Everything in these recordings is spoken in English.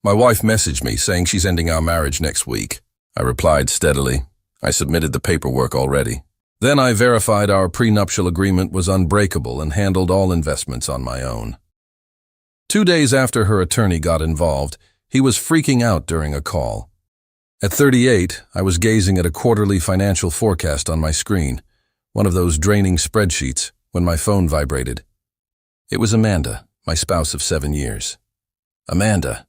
My wife messaged me saying she's ending our marriage next week. I replied steadily. I submitted the paperwork already. Then I verified our prenuptial agreement was unbreakable and handled all investments on my own. 2 days after her attorney got involved, he was freaking out during a call. At 38, I was gazing at a quarterly financial forecast on my screen, one of those draining spreadsheets, when my phone vibrated. It was Amanda, my spouse of 7 years. Amanda,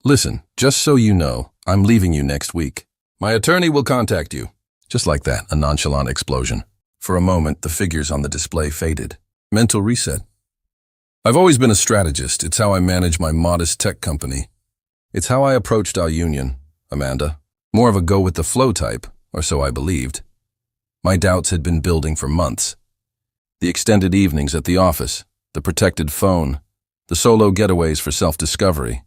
listen, just so you know, I'm leaving you next week. My attorney will contact you. Just like that, a nonchalant explosion. For a moment, the figures on the display faded. Mental reset. I've always been a strategist. It's how I manage my modest tech company. It's how I approached our union, Amanda. More of a go-with-the-flow type, or so I believed. My doubts had been building for months. The extended evenings at the office, the protected phone, the solo getaways for self-discovery.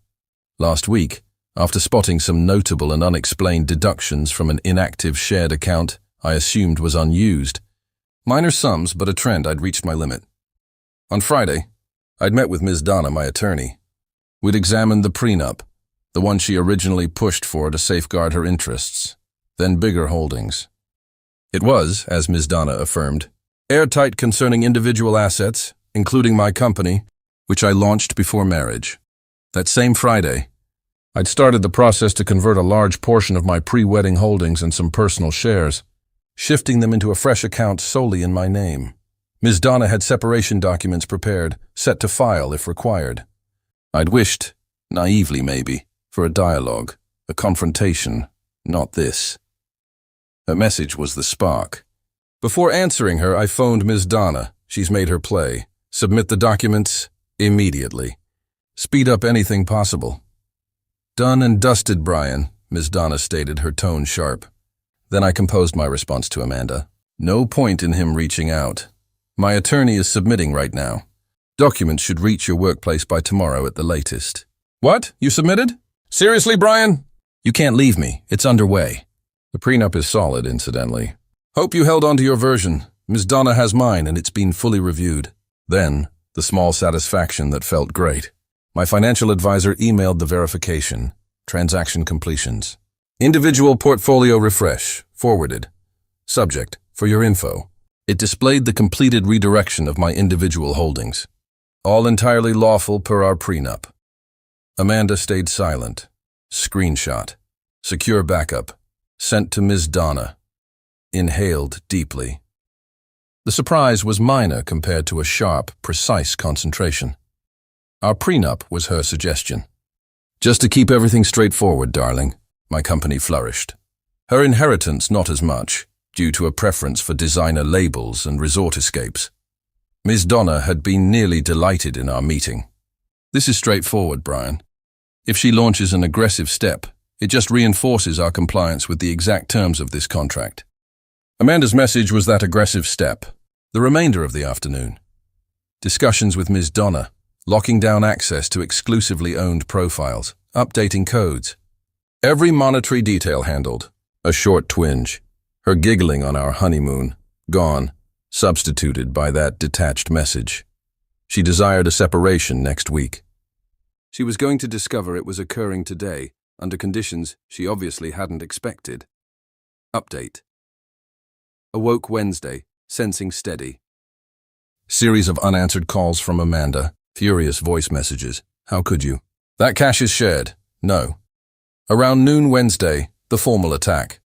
Last week, after spotting some notable and unexplained deductions from an inactive shared account I assumed was unused, minor sums but a trend, I'd reached my limit. On Friday, I'd met with Ms. Donna, my attorney. We'd examined the prenup, the one she originally pushed for to safeguard her interests, then bigger holdings. It was, as Ms. Donna affirmed, airtight concerning individual assets, including my company, which I launched before marriage. That same Friday, I'd started the process to convert a large portion of my pre-wedding holdings and some personal shares, shifting them into a fresh account solely in my name. Ms. Donna had separation documents prepared, set to file if required. I'd wished, naively maybe, for a dialogue, a confrontation, not this. Her message was the spark. Before answering her, I phoned Ms. Donna. She's made her play. Submit the documents immediately. Speed up anything possible. Done and dusted, Brian, Ms. Donna stated, her tone sharp. Then I composed my response to Amanda. No point in him reaching out. My attorney is submitting right now. Documents should reach your workplace by tomorrow at the latest. What? You submitted? Seriously, Brian? You can't leave me. It's underway. The prenup is solid, incidentally. Hope you held on to your version. Ms. Donna has mine, and it's been fully reviewed. Then, the small satisfaction that felt great. My financial advisor emailed the verification. Transaction completions. Individual portfolio refresh. Forwarded. Subject, for your info. It displayed the completed redirection of my individual holdings. All entirely lawful per our prenup. Amanda stayed silent. Screenshot. Secure backup. Sent to Ms. Donna. Inhaled deeply. The surprise was minor compared to a sharp, precise concentration. Our prenup was her suggestion. Just to keep everything straightforward, darling, my company flourished. Her inheritance not as much, due to a preference for designer labels and resort escapes. Ms. Donna had been nearly delighted in our meeting. This is straightforward, Brian. If she launches an aggressive step, it just reinforces our compliance with the exact terms of this contract. Amanda's message was that aggressive step. The remainder of the afternoon. Discussions with Ms. Donna, locking down access to exclusively owned profiles, updating codes. Every monetary detail handled. A short twinge. Her giggling on our honeymoon, gone, substituted by that detached message. She desired a separation next week. She was going to discover it was occurring today, under conditions she obviously hadn't expected. Update. Awoke Wednesday, sensing steady. Series of unanswered calls from Amanda, furious voice messages. How could you? That cash is shared. No. Around noon Wednesday, the formal attack.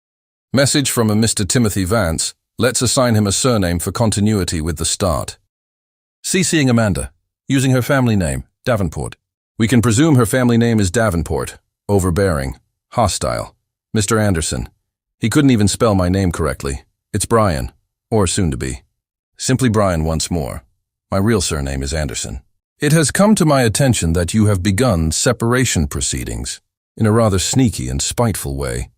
Message from a Mr. Timothy Vance. Let's assign him a surname for continuity with the start. CCing Amanda, using her family name, Davenport. We can presume her family name is Davenport. Overbearing. Hostile. Mr. Anderson. He couldn't even spell my name correctly. It's Brian, or soon to be. Simply Brian once more. My real surname is Anderson. It has come to my attention that you have begun separation proceedings in a rather sneaky and spiteful way.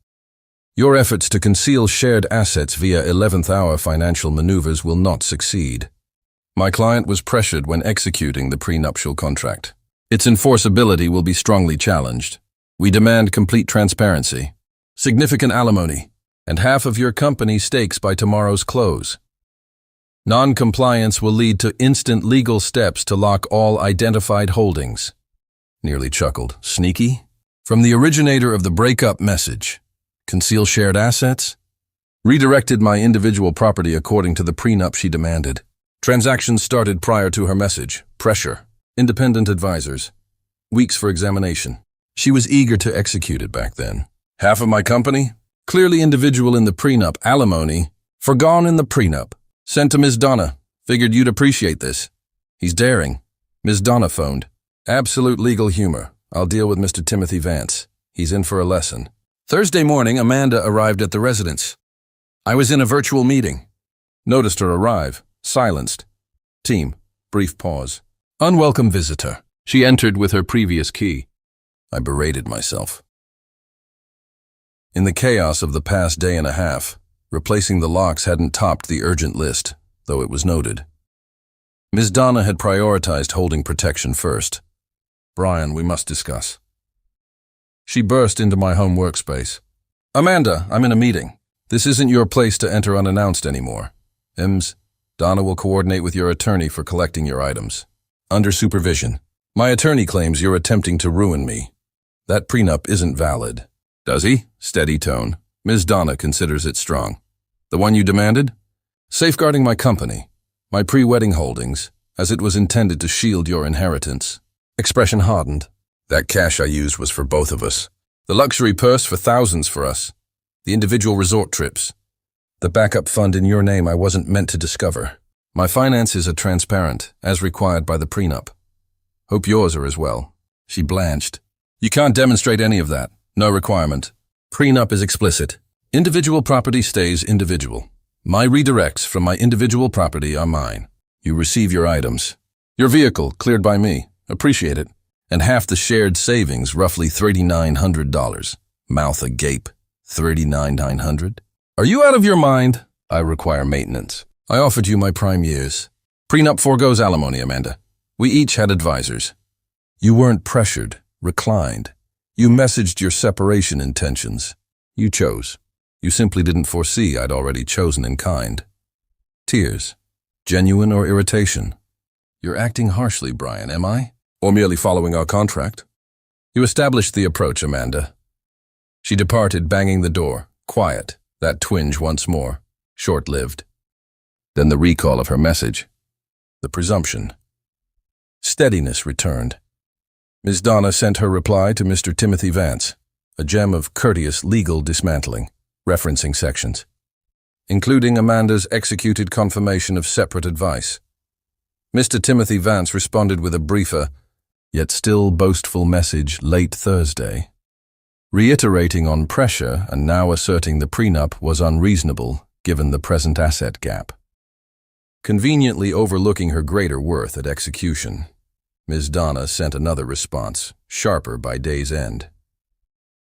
Your efforts to conceal shared assets via 11th-hour financial maneuvers will not succeed. My client was pressured when executing the prenuptial contract. Its enforceability will be strongly challenged. We demand complete transparency, significant alimony, and half of your company's stakes by tomorrow's close. Non-compliance will lead to instant legal steps to lock all identified holdings. Nearly chuckled. Sneaky? From the originator of the breakup message. Conceal shared assets. Redirected my individual property according to the prenup she demanded. Transactions started prior to her message. Pressure. Independent advisors. Weeks for examination. She was eager to execute it back then. Half of my company? Clearly individual in the prenup. Alimony. Forgone in the prenup. Sent to Ms. Donna. Figured you'd appreciate this. He's daring. Ms. Donna phoned. Absolute legal humor. I'll deal with Mr. Timothy Vance. He's in for a lesson. Thursday morning, Amanda arrived at the residence. I was in a virtual meeting. Noticed her arrive. Silenced. Team. Brief pause. Unwelcome visitor. She entered with her previous key. I berated myself. In the chaos of the past day and a half, replacing the locks hadn't topped the urgent list, though it was noted. Ms. Donna had prioritized holding protection first. Brian, we must discuss. She burst into my home workspace. Amanda, I'm in a meeting. This isn't your place to enter unannounced anymore. Donna will coordinate with your attorney for collecting your items. Under supervision. My attorney claims you're attempting to ruin me. That prenup isn't valid. Does he? Steady tone. Ms. Donna considers it strong. The one you demanded? Safeguarding my company, my pre-wedding holdings, as it was intended to shield your inheritance. Expression hardened. That cash I used was for both of us. The luxury purse for thousands for us. The individual resort trips. The backup fund in your name I wasn't meant to discover. My finances are transparent, as required by the prenup. Hope yours are as well. She blanched. You can't demonstrate any of that. No requirement. Prenup is explicit. Individual property stays individual. My redirects from my individual property are mine. You receive your items. Your vehicle, cleared by me. Appreciate it. And half the shared savings, roughly $3,900. Mouth agape. $39,900? Are you out of your mind? I require maintenance. I offered you my prime years. Prenup foregoes alimony, Amanda. We each had advisors. You weren't pressured, reclined. You messaged your separation intentions. You chose. You simply didn't foresee I'd already chosen in kind. Tears. Genuine or irritation? You're acting harshly, Brian, am I? Or merely following our contract? You established the approach, Amanda. She departed, banging the door. Quiet. That twinge once more. Short-lived. Then the recall of her message. The presumption. Steadiness returned. Ms. Donna sent her reply to Mr. Timothy Vance, a gem of courteous legal dismantling, referencing sections, including Amanda's executed confirmation of separate advice. Mr. Timothy Vance responded with a briefer, yet still boastful message late Thursday, reiterating on pressure and now asserting the prenup was unreasonable given the present asset gap. Conveniently overlooking her greater worth at execution, Ms. Donna sent another response, sharper by day's end.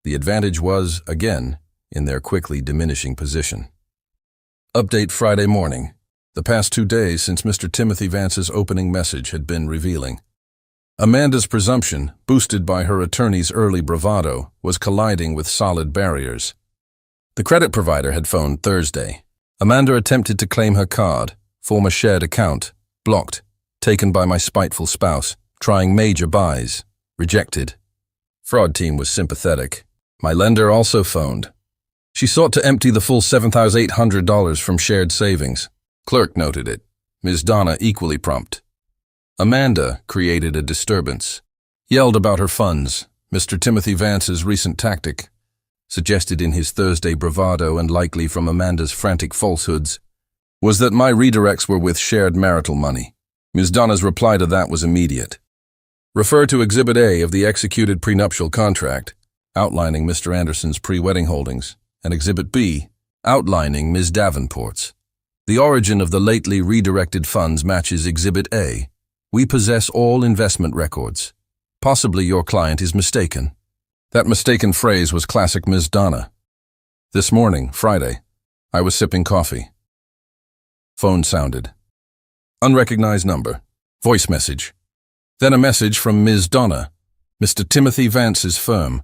The advantage was, again, in their quickly diminishing position. Update Friday morning. The past 2 days since Mr. Timothy Vance's opening message had been revealing. Amanda's presumption, boosted by her attorney's early bravado, was colliding with solid barriers. The credit provider had phoned Thursday. Amanda attempted to claim her card, form a shared account, blocked, taken by my spiteful spouse, trying major buys, rejected. Fraud team was sympathetic. My lender also phoned. She sought to empty the full $7,800 from shared savings. Clerk noted it. Ms. Donna equally prompt. Amanda created a disturbance. Yelled about her funds. Mr. Timothy Vance's recent tactic, suggested in his Thursday bravado and likely from Amanda's frantic falsehoods, was that my redirects were with shared marital money. Ms. Donna's reply to that was immediate. Refer to Exhibit A of the executed prenuptial contract, outlining Mr. Anderson's pre-wedding holdings, and Exhibit B, outlining Ms. Davenport's. The origin of the lately redirected funds matches Exhibit A. We possess all investment records. Possibly your client is mistaken. That mistaken phrase was classic Ms. Donna. This morning, Friday, I was sipping coffee. Phone sounded. Unrecognized number. Voice message. Then a message from Ms. Donna, Mr. Timothy Vance's firm.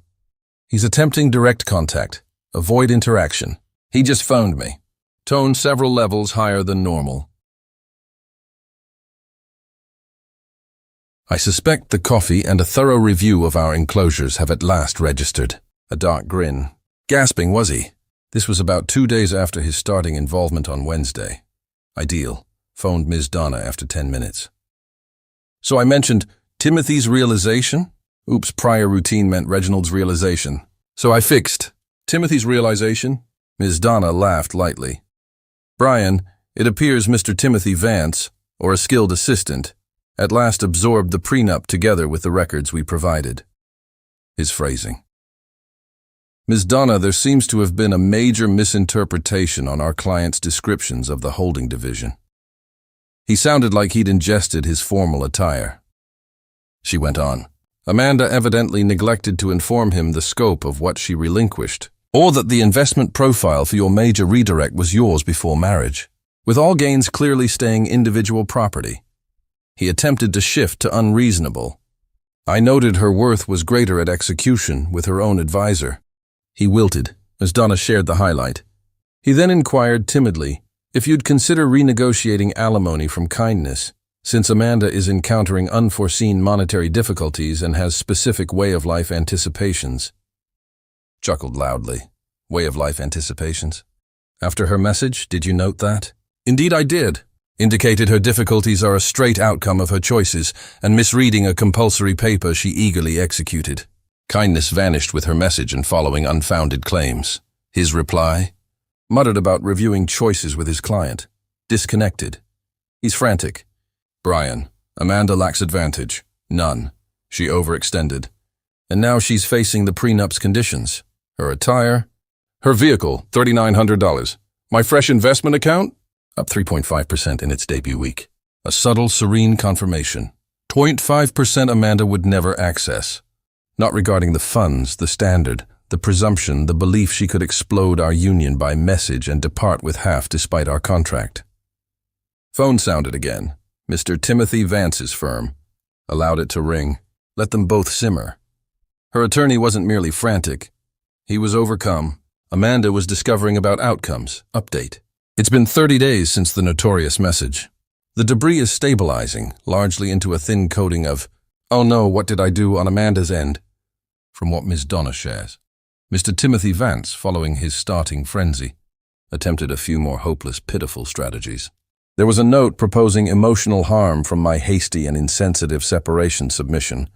He's attempting direct contact. Avoid interaction. He just phoned me. Tone several levels higher than normal. I suspect the coffee and a thorough review of our enclosures have at last registered. A dark grin. Gasping, was he? This was about 2 days after his starting involvement on Wednesday. Ideal. Phoned Ms. Donna after 10 minutes. So I mentioned Timothy's realization? Oops, prior routine meant Reginald's realization. So I fixed Timothy's realization. Ms. Donna laughed lightly. Brian, it appears Mr. Timothy Vance, or a skilled assistant, at last absorbed the prenup together with the records we provided. His phrasing. Ms. Donna, there seems to have been a major misinterpretation on our client's descriptions of the holding division. He sounded like he'd ingested his formal attire. She went on. Amanda evidently neglected to inform him the scope of what she relinquished, or that the investment profile for your major redirect was yours before marriage, with all gains clearly staying individual property. He attempted to shift to unreasonable. I noted her worth was greater at execution with her own advisor. He wilted, as Donna shared the highlight. He then inquired timidly if you'd consider renegotiating alimony from kindness, since Amanda is encountering unforeseen monetary difficulties and has specific way-of-life anticipations. Chuckled loudly. Way-of-life anticipations? After her message, did you note that? Indeed I did. Indicated her difficulties are a straight outcome of her choices, and misreading a compulsory paper she eagerly executed. Kindness vanished with her message and following unfounded claims. His reply? Muttered about reviewing choices with his client. Disconnected. He's frantic. Brian, Amanda lacks advantage. None. She overextended. And now she's facing the prenup's conditions. Her attire? Her vehicle, $3,900. My fresh investment account? Up 3.5% in its debut week. A subtle, serene confirmation. 0.5% Amanda would never access. Not regarding the funds, the standard, the presumption, the belief she could explode our union by message and depart with half despite our contract. Phone sounded again. Mr. Timothy Vance's firm. Allowed it to ring. Let them both simmer. Her attorney wasn't merely frantic. He was overcome. Amanda was discovering about outcomes. Update. It's been 30 days since the notorious message. The debris is stabilizing, largely into a thin coating of, oh no, what did I do on Amanda's end? From what Ms. Donna shares. Mr. Timothy Vance, following his starting frenzy, attempted a few more hopeless, pitiful strategies. There was a note proposing emotional harm from my hasty and insensitive separation submission,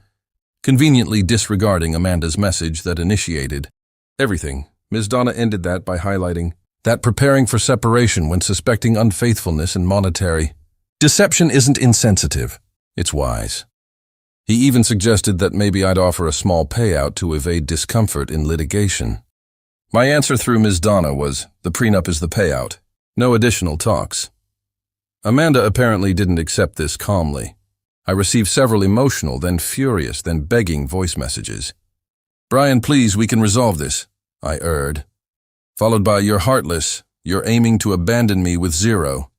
conveniently disregarding Amanda's message that initiated everything. Ms. Donna ended that by highlighting that preparing for separation when suspecting unfaithfulness and monetary deception isn't insensitive, it's wise. He even suggested that maybe I'd offer a small payout to evade discomfort in litigation. My answer through Ms. Donna was, the prenup is the payout. No additional talks. Amanda apparently didn't accept this calmly. I received several emotional, then furious, then begging voice messages. Brian, please, we can resolve this, I urged. Followed by, you're heartless, you're aiming to abandon me with zero.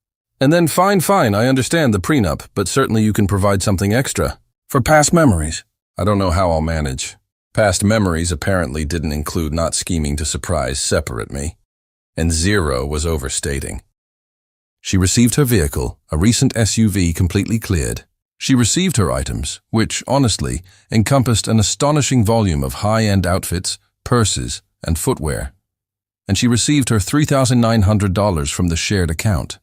And then, fine, I understand the prenup, but certainly you can provide something extra. For past memories. I don't know how I'll manage. Past memories apparently didn't include not scheming to surprise separate me. And zero was overstating. She received her vehicle, a recent SUV completely cleared. She received her items, which, honestly, encompassed an astonishing volume of high-end outfits, purses, and footwear. And she received her $3,900 from the shared account.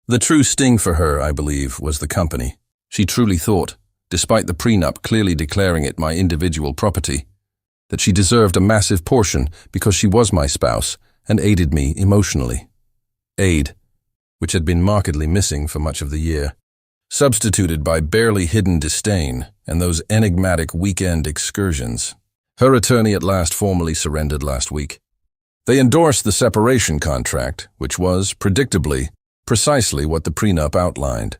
The true sting for her, I believe, was the company. She truly thought, despite the prenup clearly declaring it my individual property, that she deserved a massive portion because she was my spouse and aided me emotionally. Aid, which had been markedly missing for much of the year, substituted by barely hidden disdain and those enigmatic weekend excursions. Her attorney at last formally surrendered last week. They endorsed the separation contract, which was, predictably, precisely what the prenup outlined.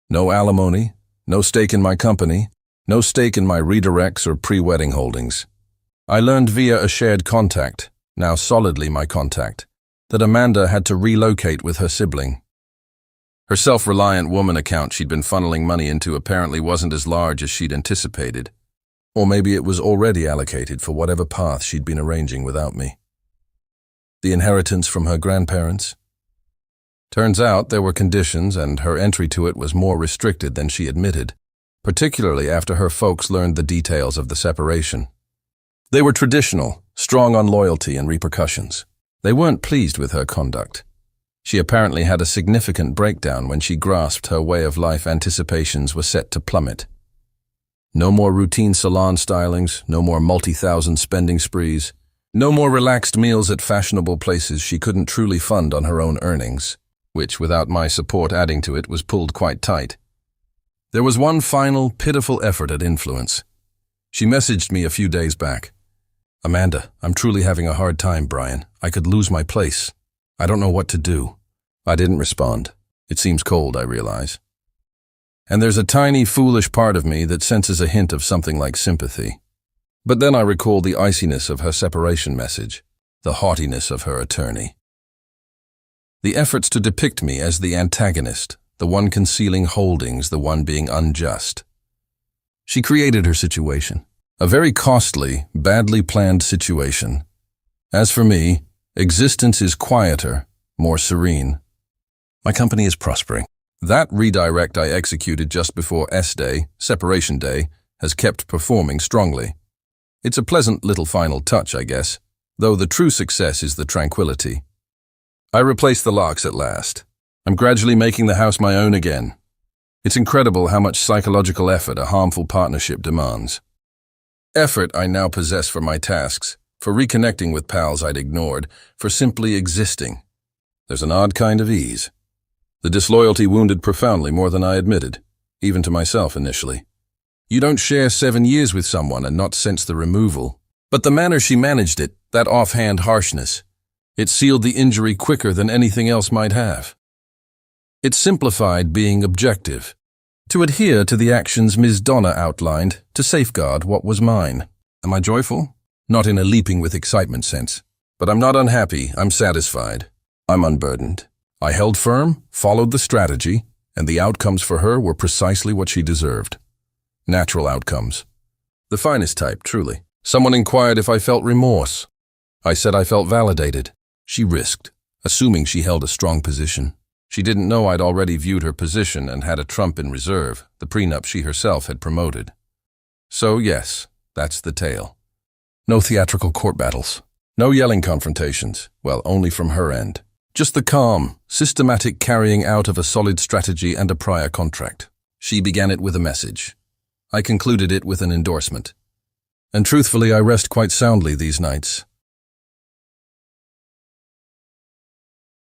No alimony, no stake in my company, no stake in my redirects or pre-wedding holdings. I learned via a shared contact, now solidly my contact, that Amanda had to relocate with her sibling. Her self-reliant woman account she'd been funneling money into apparently wasn't as large as she'd anticipated, or maybe it was already allocated for whatever path she'd been arranging without me. The inheritance from her grandparents? Turns out there were conditions and her entry to it was more restricted than she admitted, particularly after her folks learned the details of the separation. They were traditional, strong on loyalty and repercussions. They weren't pleased with her conduct. She apparently had a significant breakdown when she grasped her way of life anticipations were set to plummet. No more routine salon stylings, no more multi-thousand spending sprees, no more relaxed meals at fashionable places she couldn't truly fund on her own earnings, which, without my support adding to it, was pulled quite tight. There was one final, pitiful effort at influence. She messaged me a few days back. "Amanda, I'm truly having a hard time, Brian. I could lose my place. I don't know what to do." I didn't respond. It seems cold, I realize. And there's a tiny, foolish part of me that senses a hint of something like sympathy. But then I recall the iciness of her separation message, the haughtiness of her attorney. The efforts to depict me as the antagonist, the one concealing holdings, the one being unjust. She created her situation. A very costly, badly planned situation. As for me, existence is quieter, more serene. My company is prospering. That redirect I executed just before S-Day, Separation Day, has kept performing strongly. It's a pleasant little final touch, I guess, though the true success is the tranquility. I replaced the locks at last. I'm gradually making the house my own again. It's incredible how much psychological effort a harmful partnership demands. Effort I now possess for my tasks, for reconnecting with pals I'd ignored, for simply existing. There's an odd kind of ease. The disloyalty wounded profoundly more than I admitted, even to myself initially. You don't share 7 years with someone and not sense the removal. But the manner she managed it, that offhand harshness, it sealed the injury quicker than anything else might have. It simplified being objective, to adhere to the actions Ms. Donna outlined to safeguard what was mine. Am I joyful? Not in a leaping with excitement sense. But I'm not unhappy, I'm satisfied. I'm unburdened. I held firm, followed the strategy, and the outcomes for her were precisely what she deserved. Natural outcomes. The finest type, truly. Someone inquired if I felt remorse. I said I felt validated. She risked, assuming she held a strong position. She didn't know I'd already viewed her position and had a trump in reserve, the prenup she herself had promoted. So yes, that's the tale. No theatrical court battles. No yelling confrontations, well, only from her end. Just the calm, systematic carrying out of a solid strategy and a prior contract. She began it with a message. I concluded it with an endorsement. And truthfully, I rest quite soundly these nights.